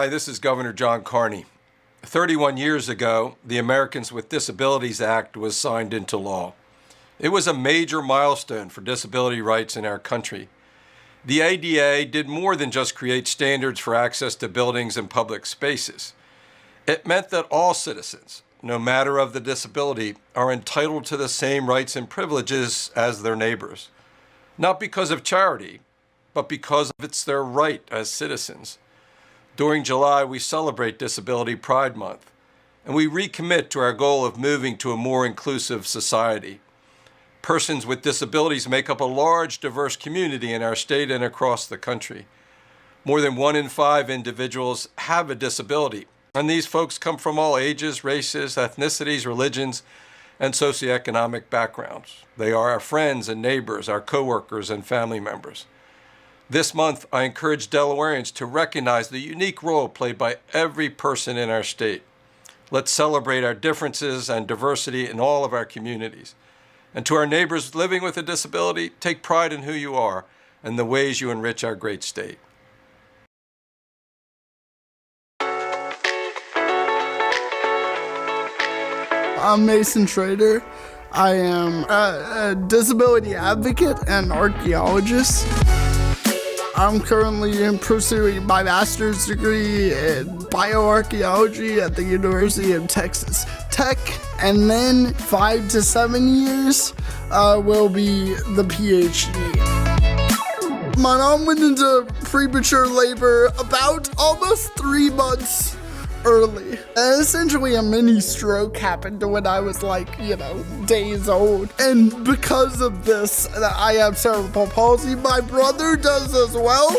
Hi, this is Governor John Carney. 31 years ago, the Americans with Disabilities Act was signed into law. It was a major milestone for disability rights in our country. The ADA did more than just create standards for access to buildings and public spaces. It meant that all citizens, no matter of the disability, are entitled to the same rights and privileges as their neighbors. Not because of charity, but because it's their right as citizens. During July, we celebrate Disability Pride Month, and we recommit to our goal of moving to a more inclusive society. Persons with disabilities make up a large, diverse community in our state and across the country. More than 1 in 5 individuals have a disability, and these folks come from all ages, races, ethnicities, religions, and socioeconomic backgrounds. They are our friends and neighbors, our coworkers and family members. This month, I encourage Delawareans to recognize the unique role played by every person in our state. Let's celebrate our differences and diversity in all of our communities. And to our neighbors living with a disability, take pride in who you are and the ways you enrich our great state. I'm Mason Schrader. I am a disability advocate and archaeologist. I'm currently pursuing my master's degree in bioarchaeology at the University of Texas Tech, and then 5 to 7 years will be the PhD. My mom went into premature labor about almost 3 months early. Essentially, a mini stroke happened when I was days old. And because of this, I have cerebral palsy. My brother does as well.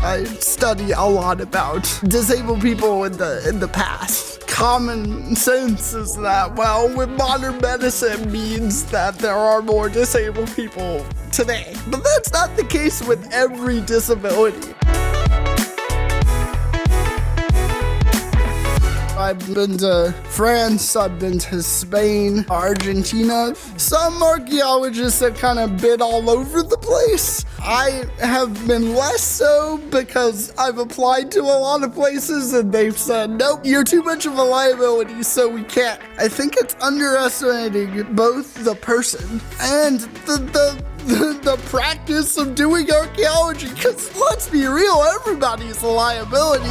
I study a lot about disabled people in the past. Common sense is that, with modern medicine means that there are more disabled people today. But that's not the case with every disability. I've been to France, I've been to Spain, Argentina. Some archaeologists have kind of been all over the place. I have been less so because I've applied to a lot of places and they've said, nope, you're too much of a liability, so we can't. I think it's underestimating both the person and the practice of doing archaeology, because let's be real, everybody's a liability.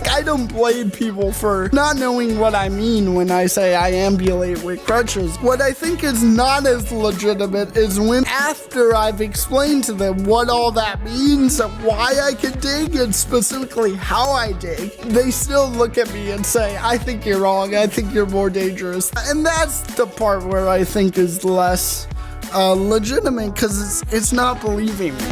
I don't blame people for not knowing what I mean when I say I ambulate with crutches. What I think is not as legitimate is when, after I've explained to them what all that means and why I can dig and specifically how I dig, they still look at me and say, I think you're wrong, I think you're more dangerous. And that's the part where I think is less legitimate, because it's not believing me.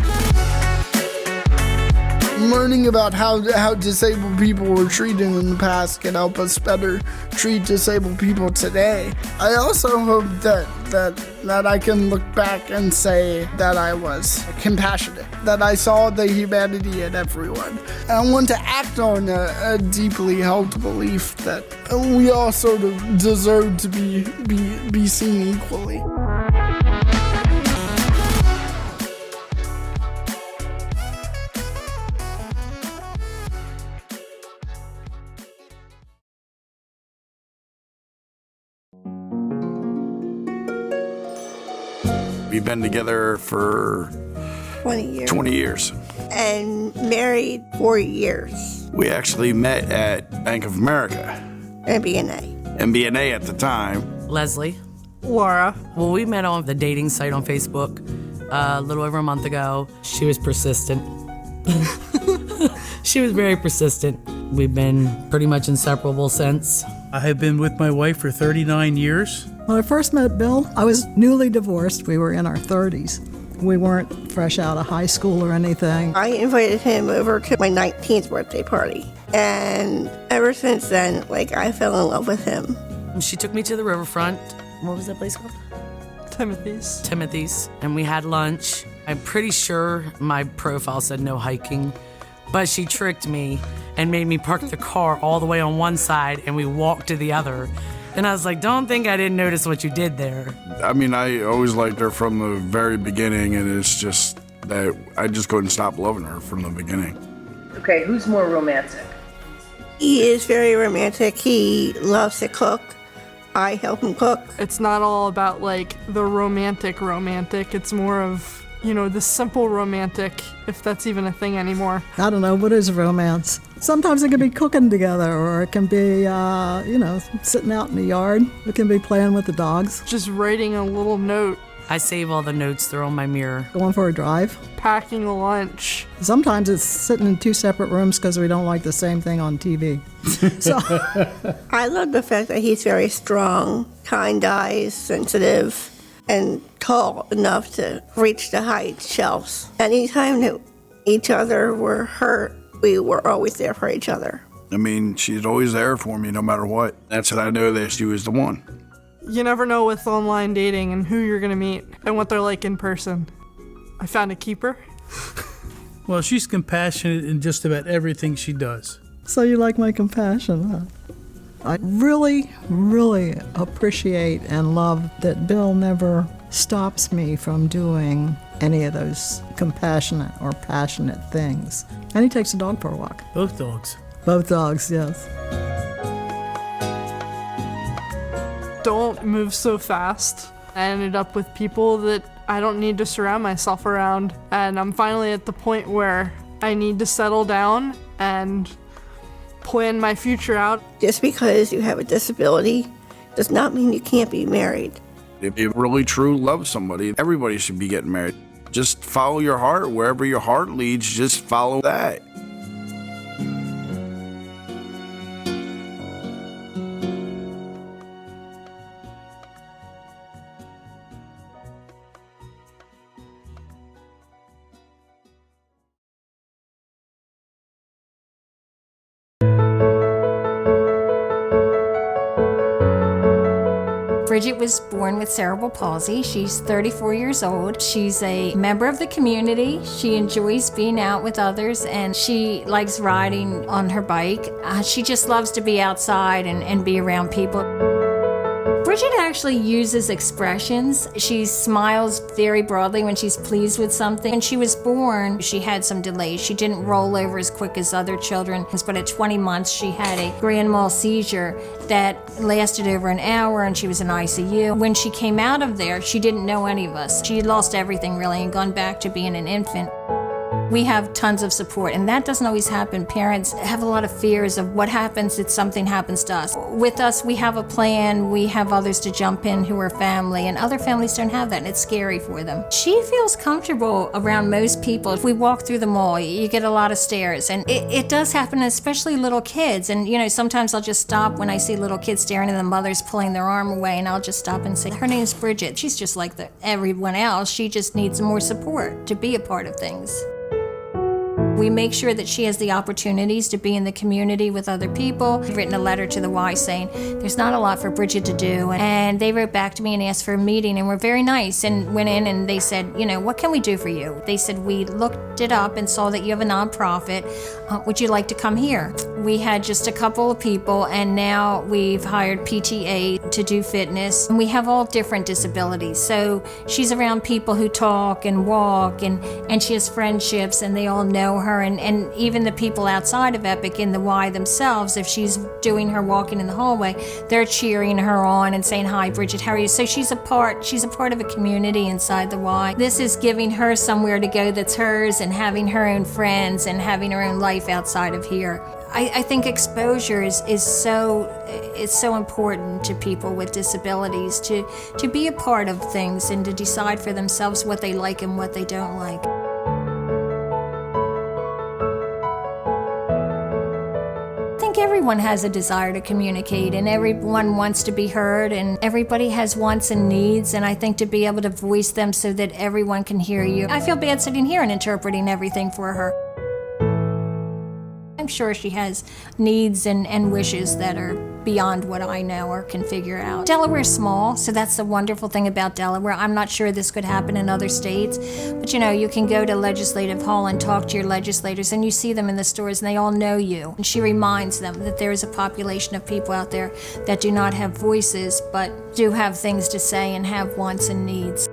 Learning about how disabled people were treated in the past can help us better treat disabled people today. I also hope that I can look back and say that I was compassionate, that I saw the humanity in everyone. And I want to act on a deeply held belief that we all sort of deserve to be seen equally. We've been together for 20 years. And married 4 years. We actually met at Bank of America. MBNA at the time. Leslie. Laura. Well, we met on the dating site on Facebook a little over a month ago. She was persistent. She was very persistent. We've been pretty much inseparable since. I have been with my wife for 39 years. When I first met Bill, I was newly divorced. We were in our 30s. We weren't fresh out of high school or anything. I invited him over to my 19th birthday party. And ever since then, I fell in love with him. She took me to the riverfront. What was that place called? Timothy's. And we had lunch. I'm pretty sure my profile said no hiking, but she tricked me and made me park the car all the way on one side and we walked to the other. And I was like, don't think I didn't notice what you did there. I mean, I always liked her from the very beginning, and it's just that I just couldn't stop loving her from the beginning. Okay, who's more romantic? He is very romantic. He loves to cook. I help him cook. It's not all about like the romantic. It's more of, the simple romantic, if that's even a thing anymore. I don't know, what is romance? Sometimes it can be cooking together, or it can be, sitting out in the yard. It can be playing with the dogs. Just writing a little note. I save all the notes, they're on my mirror. Going for a drive. Packing a lunch. Sometimes it's sitting in 2 separate rooms because we don't like the same thing on TV. So I love the fact that he's very strong, kind eyes, sensitive, and tall enough to reach the high shelves. Anytime that each other were hurt, we were always there for each other. I mean, she's always there for me no matter what. That's how I know that she was the one. You never know with online dating and who you're going to meet and what they're like in person. I found a keeper. Well, she's compassionate in just about everything she does. So you like my compassion, huh? I really, really appreciate and love that Bill never stops me from doing any of those compassionate or passionate things. And he takes the dog for a walk. Both dogs. Both dogs, yes. Don't move so fast. I ended up with people that I don't need to surround myself around. And I'm finally at the point where I need to settle down and plan my future out. Just because you have a disability does not mean you can't be married. If you really true love somebody, everybody should be getting married. Just follow your heart. Wherever your heart leads, just follow that. Bridget was born with cerebral palsy. She's 34 years old. She's a member of the community. She enjoys being out with others, and she likes riding on her bike. She just loves to be outside and be around people. Bridget actually uses expressions. She smiles very broadly when she's pleased with something. When she was born, she had some delays. She didn't roll over as quick as other children, but at 20 months, she had a grand mal seizure that lasted over an hour, and she was in ICU. When she came out of there, she didn't know any of us. She had lost everything, really, and gone back to being an infant. We have tons of support, and that doesn't always happen. Parents have a lot of fears of what happens if something happens to us. With us, we have a plan. We have others to jump in who are family, and other families don't have that, and it's scary for them. She feels comfortable around most people. If we walk through the mall, you get a lot of stares, and it does happen, especially little kids. And, sometimes I'll just stop when I see little kids staring and the mother's pulling their arm away, and I'll just stop and say, her name's Bridget. She's just like everyone else. She just needs more support to be a part of things. We make sure that she has the opportunities to be in the community with other people. I've written a letter to the Y saying there's not a lot for Bridget to do. And they wrote back to me and asked for a meeting, and were very nice and went in and they said, what can we do for you? They said, we looked it up and saw that you have a nonprofit. Would you like to come here? We had just a couple of people, and now we've hired PTA to do fitness. And we have all different disabilities. So she's around people who talk and walk, and she has friendships, and they all know her. And even the people outside of Epic in the Y themselves, if she's doing her walking in the hallway, they're cheering her on and saying, hi, Bridget, how are you? So she's a part of a community inside the Y. This is giving her somewhere to go that's hers, and having her own friends and having her own life outside of here. I think exposure is so important to people with disabilities to be a part of things and to decide for themselves what they like and what they don't like. I think everyone has a desire to communicate, and everyone wants to be heard, and everybody has wants and needs, and I think to be able to voice them so that everyone can hear you. I feel bad sitting here and interpreting everything for her. I'm sure she has needs and wishes that are beyond what I know or can figure out. Delaware's small, so that's the wonderful thing about Delaware. I'm not sure this could happen in other states, but you can go to Legislative Hall and talk to your legislators, and you see them in the stores and they all know you. And she reminds them that there is a population of people out there that do not have voices, but do have things to say and have wants and needs.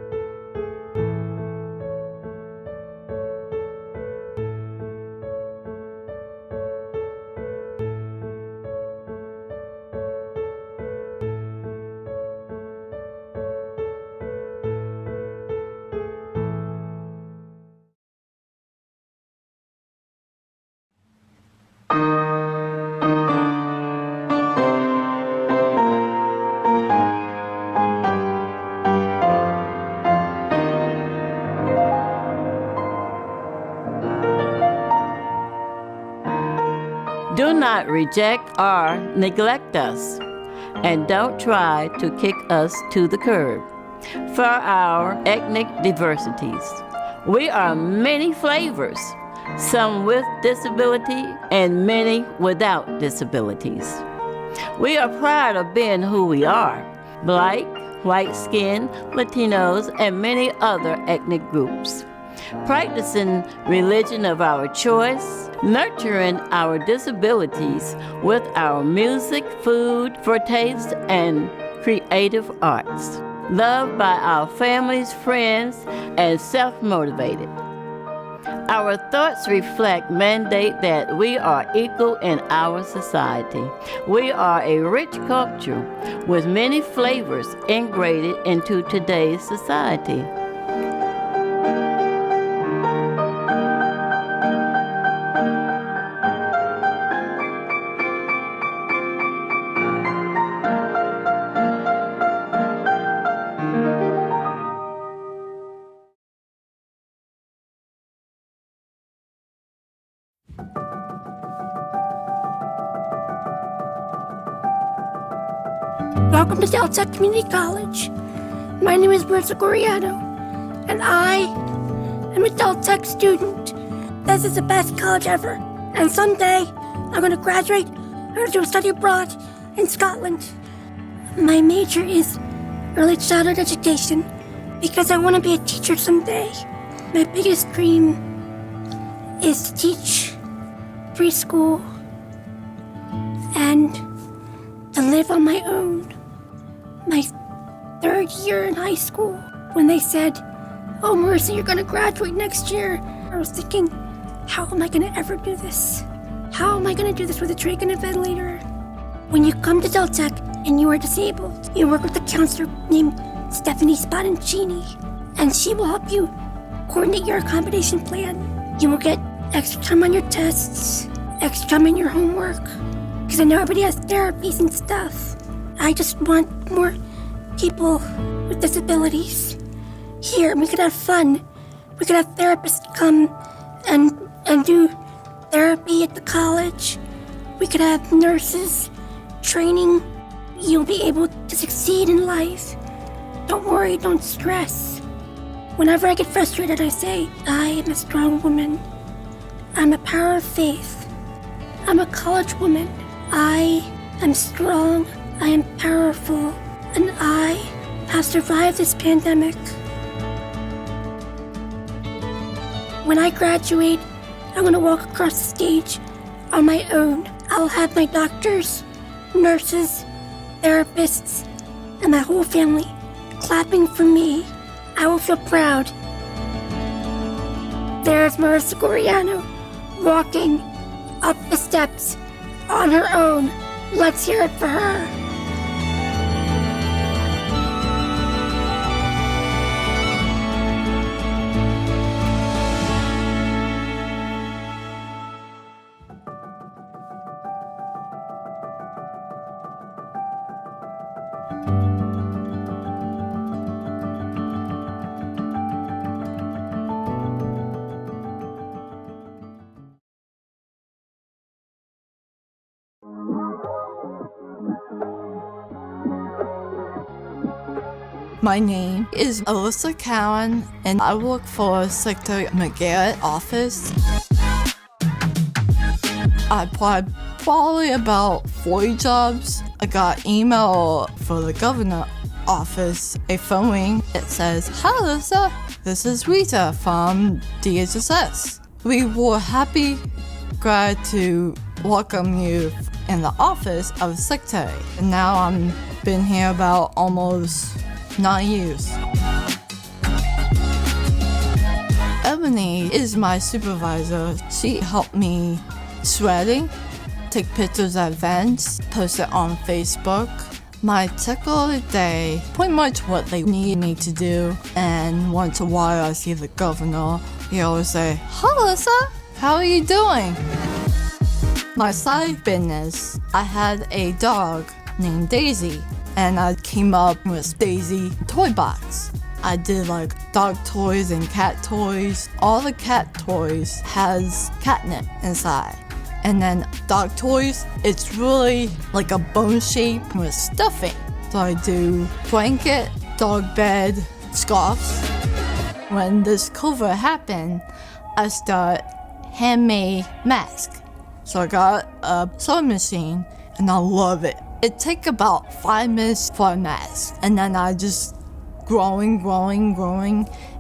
not reject or neglect us, and don't try to kick us to the curb. For our ethnic diversities, we are many flavors, some with disability and many without disabilities. We are proud of being who we are: Black, white skin, Latinos, and many other ethnic groups. Practicing religion of our choice, nurturing our disabilities with our music, food for taste, and creative arts. Loved by our families, friends, and self-motivated. Our thoughts reflect mandate that we are equal in our society. We are a rich culture with many flavors integrated into today's society. Welcome to Delaware Community College. My name is Marissa Goriano, and I am a Delaware student. This is the best college ever, and someday I'm going to graduate. I'm going to do a study abroad in Scotland. My major is early childhood education because I want to be a teacher someday. My biggest dream is to teach preschool and to live on my own. My third year in high school, when they said, "Oh, Marissa, you're going to graduate next year," I was thinking, how am I going to ever do this? How am I going to do this with a trach and a ventilator? When you come to Deltec and you are disabled, you work with a counselor named Stephanie Spotoncini, and she will help you coordinate your accommodation plan. You will get extra time on your tests, extra time on your homework, because I know everybody has therapies and stuff. I just want more people with disabilities here, and we could have fun. We could have therapists come and do therapy at the college. We could have nurses training. You'll be able to succeed in life. Don't worry, don't stress. Whenever I get frustrated, I say, I am a strong woman. I'm a power of faith. I'm a college woman. I am strong. I am powerful, and I have survived this pandemic. When I graduate, I'm going to walk across the stage on my own. I'll have my doctors, nurses, therapists, and my whole family clapping for me. I will feel proud. There's Marissa Goriano walking up the steps on her own. Let's hear it for her. My name is Alyssa Cowan, and I work for Secretary McGarrett office. I applied probably about 40 jobs. I got email for the governor office, a phone ring. It says, "Hi Alyssa, this is Rita from DHSS. We were glad to welcome you in the office of secretary." And now I'm been here about almost 9 years. Ebony is my supervisor. She helped me shredding, take pictures at events, post it on Facebook. My typical day, pretty much what they need me to do. And once in a while I see the governor, he always say, "Hi Alyssa, how are you doing?" My side business, I had a dog named Daisy, and I came up with Daisy toy box. I did like dog toys and cat toys. All the cat toys has catnip inside. And then dog toys, it's really like a bone shape with stuffing. So I do blanket, dog bed, scarves. When this COVID happened, I started handmade mask. So I got a sewing machine and I love it. It takes about 5 minutes for a mask. And then I just growing.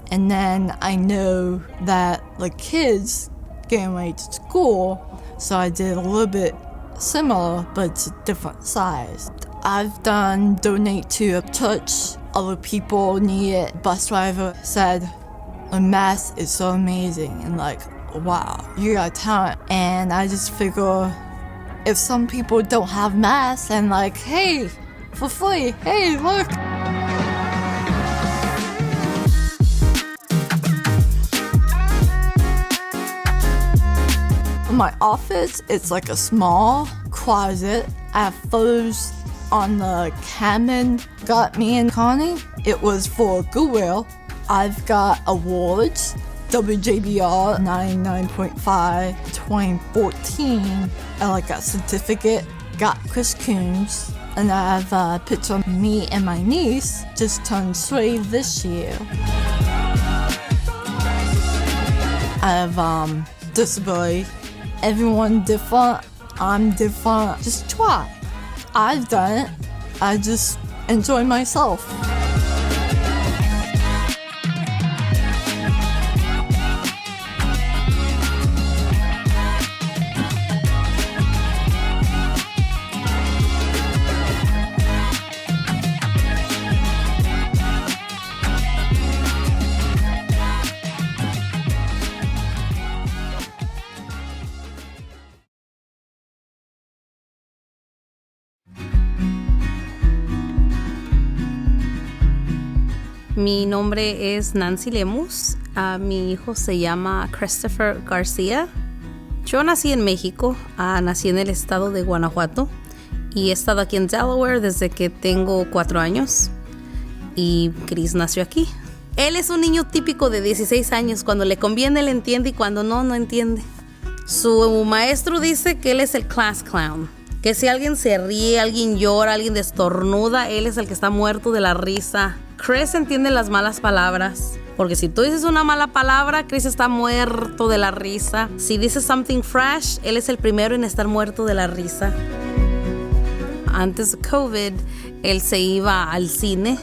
And then I know that the kids getting ready to school, so I did a little bit similar, but it's a different size. I've done donate to a church. Other people need it. Bus driver said, a mask is so amazing, and like, wow, you got talent. And I just figure, if some people don't have masks, and like, hey, for free, hey, look. My office, it's like a small closet. I have photos on the Canon got me and Connie. It was for Goodwill. I've got awards, WJBR 99.5 2014. I like a certificate, got Chris Coons. And I have a picture of me and my niece, just turned 3 this year. I have disability. Everyone different, I'm different. Just try. I've done it. I just enjoy myself. Mi nombre es Nancy Lemus. Mi hijo se llama Christopher García. Yo nací en México, nací en el estado de Guanajuato y he estado aquí en Delaware desde que tengo 4 años. Y Chris nació aquí. Él es un niño típico de 16 años. Cuando le conviene, él entiende y cuando no, no entiende. Su maestro dice que él es el class clown. Que si alguien se ríe, alguien llora, alguien destornuda, él es el que está muerto de la risa. Chris entiende las malas palabras, porque si tú dices una mala palabra, Chris está muerto de la risa. Si dices something fresh, él es el primero en estar muerto de la risa. Antes de COVID, él se iba al cine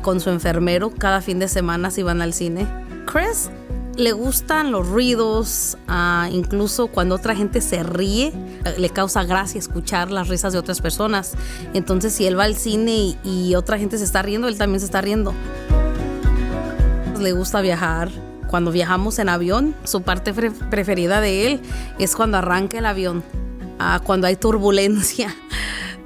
con su enfermero. Cada fin de semana se iban al cine. Chris le gustan los ruidos, incluso cuando otra gente se ríe, le causa gracia escuchar las risas de otras personas. Entonces, si él va al cine y otra gente se está riendo, él también se está riendo. Le gusta viajar. Cuando viajamos en avión, su parte preferida de él es cuando arranca el avión, cuando hay turbulencia.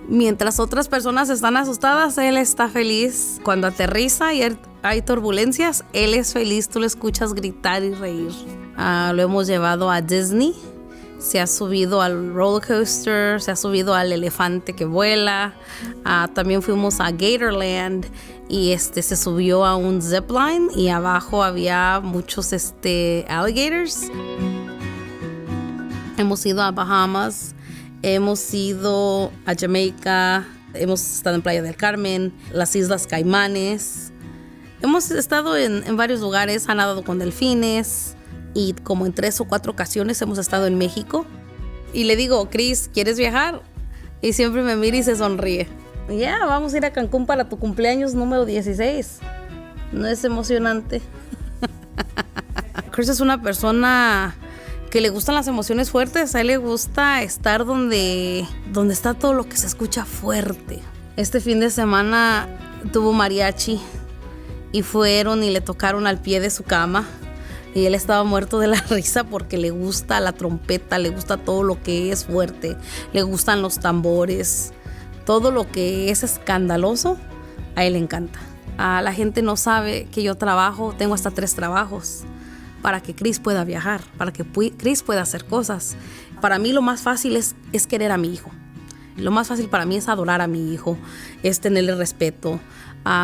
Mientras otras personas están asustadas, él está feliz. Cuando aterriza y hay turbulencias, él es feliz. Tú lo escuchas gritar y reír. Lo hemos llevado a Disney. Se ha subido al roller coaster, se ha subido al elefante que vuela. También fuimos a Gatorland y se subió a un zipline y abajo había muchos alligators. Hemos ido a Bahamas. Hemos ido a Jamaica, hemos estado en Playa del Carmen, las Islas Caimanes. Hemos estado en varios lugares, han nadado con delfines y como en 3 o 4 ocasiones hemos estado en México. Y le digo, Chris, ¿quieres viajar? Y siempre me mira y se sonríe. Ya, vamos a ir a Cancún para tu cumpleaños número 16. ¿No es emocionante? Chris es una persona que le gustan las emociones fuertes. A él le gusta estar donde está todo lo que se escucha fuerte. Este fin de semana tuvo mariachi y fueron y le tocaron al pie de su cama y él estaba muerto de la risa porque le gusta la trompeta, le gusta todo lo que es fuerte, le gustan los tambores, todo lo que es escandaloso, a él le encanta. La gente no sabe que yo tengo hasta 3 trabajos. Para que Chris pueda viajar, para que Chris pueda hacer cosas. Para mí lo más fácil es querer a mi hijo. Lo más fácil para mí es adorar a mi hijo, es tenerle respeto,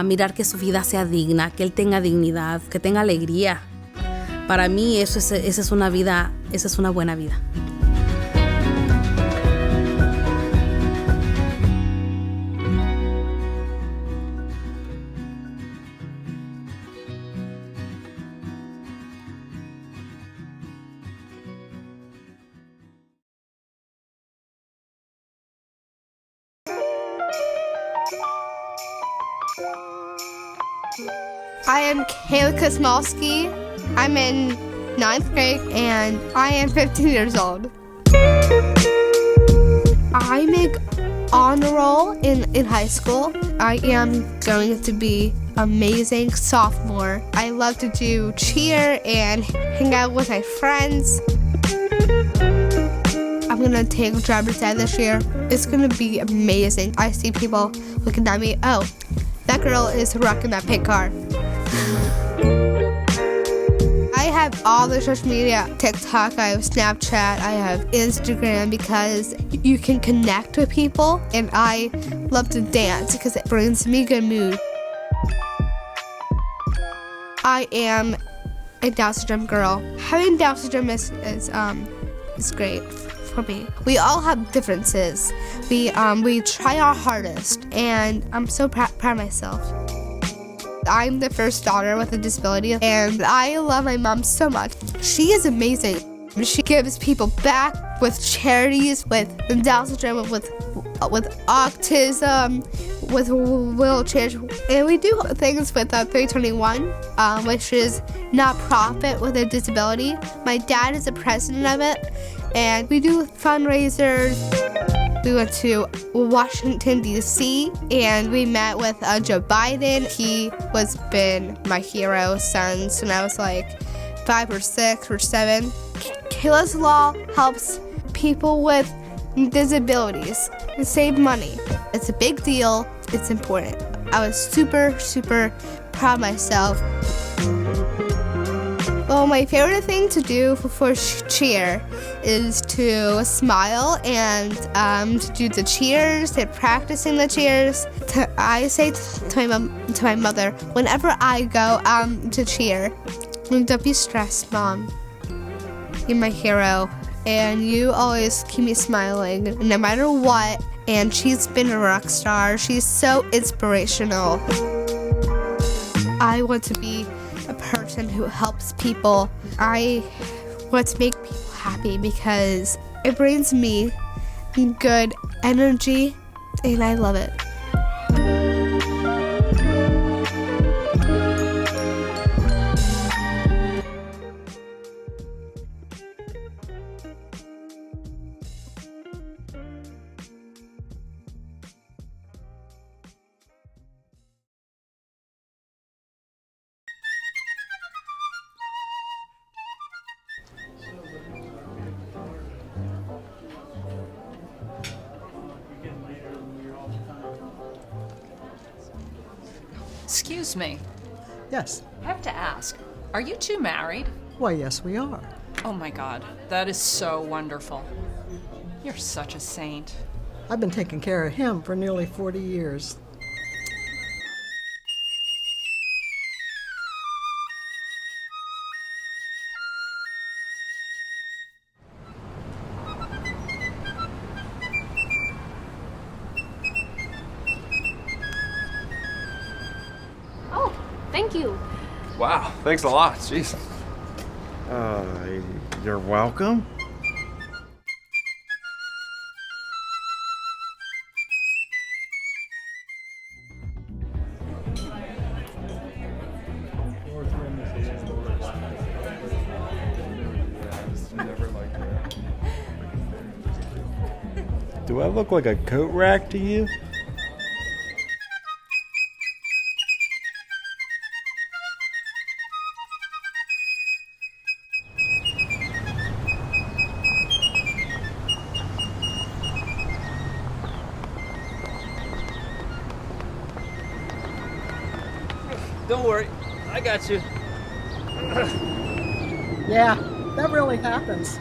mirar que su vida sea digna, que él tenga dignidad, que tenga alegría. Para mí esa es una buena vida. I am Kayla Kosmalski. I'm in 9th grade and I am 15 years old. I make honor roll in high school. I am going to be amazing sophomore. I love to do cheer and hang out with my friends. I'm gonna take driver's ed this year. It's gonna be amazing. I see people looking at me, oh, that girl is rocking that pink car. I have all the social media, TikTok, I have Snapchat, I have Instagram because you can connect with people, and I love to dance because it brings me good mood. I am a Down syndrome girl. Having Down syndrome is great for me. We all have differences. We try our hardest, and I'm so proud of myself. I'm the first daughter with a disability, and I love my mom so much. She is amazing. She gives people back with charities, with Down syndrome, with autism, with wheelchairs, and we do things with 321, which is not-profit with a disability. My dad is the president of it, and we do fundraisers. We went to Washington, D.C., and we met with Joe Biden. He was been my hero since when I was like 5 or 6 or 7. Kayla's Law helps people with disabilities and save money. It's a big deal. It's important. I was super, super proud of myself. Well, my favorite thing to do for cheer is to smile and to do the cheers and practicing the cheers. I say to my mother, whenever I go to cheer, don't be stressed, Mom. You're my hero, and you always keep me smiling no matter what. And she's been a rock star. She's so inspirational. I want to be a person who helps people. I want to make people happy because it brings me good energy, and I love it. Excuse me. Yes. I have to ask, are you two married? Why, yes, we are. Oh my God, that is so wonderful. You're such a saint. I've been taking care of him for nearly 40 years. Oh, thank you. Wow, thanks a lot. Jeez. You're welcome. Do I look like a coat rack to you? Don't worry, I got you. Yeah, that really happens.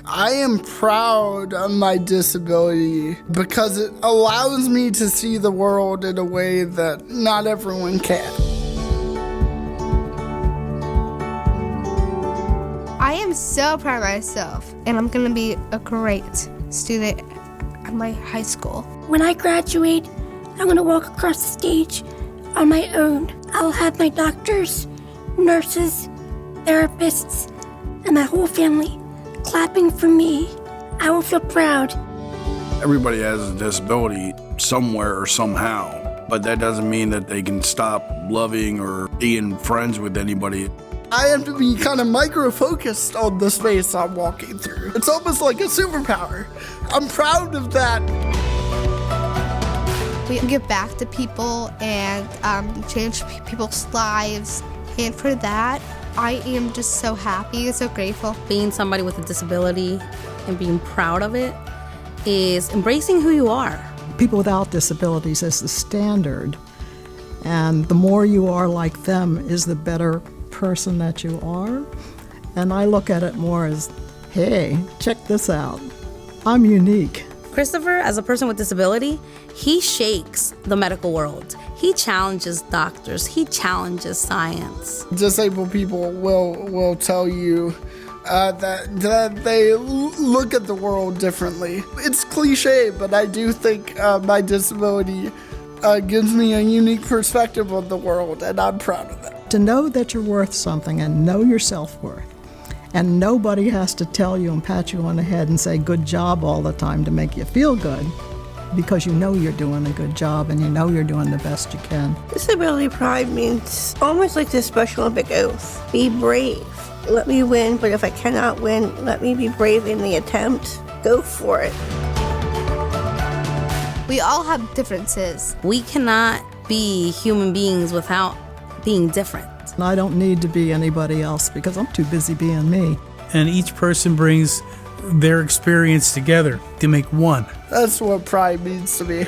I am proud of my disability because it allows me to see the world in a way that not everyone can. I am so proud of myself, and I'm gonna be a great student at my high school. When I graduate, I'm gonna walk across the stage on my own. I'll have my doctors, nurses, therapists, and my whole family clapping for me. I will feel proud. Everybody has a disability somewhere or somehow, but that doesn't mean that they can stop loving or being friends with anybody. I have to be kind of micro-focused on the space I'm walking through. It's almost like a superpower. I'm proud of that. We give back to people and change people's lives, and for that, I am just so happy and so grateful. Being somebody with a disability and being proud of it is embracing who you are. People without disabilities is the standard, and the more you are like them is the better person that you are. And I look at it more as, hey, check this out. I'm unique. Christopher, as a person with disability, he shakes the medical world. He challenges doctors. He challenges science. Disabled people will tell you that they look at the world differently. It's cliche, but I do think my disability gives me a unique perspective of the world, and I'm proud of that. To know that you're worth something and know your self-worth, and nobody has to tell you and pat you on the head and say good job all the time to make you feel good, because you know you're doing a good job and you know you're doing the best you can. Disability pride means almost like the Special Olympic oath. Be brave. Let me win, but if I cannot win, let me be brave in the attempt. Go for it. We all have differences. We cannot be human beings without being different. And I don't need to be anybody else because I'm too busy being me. And each person brings their experience together to make one. That's what pride means to me.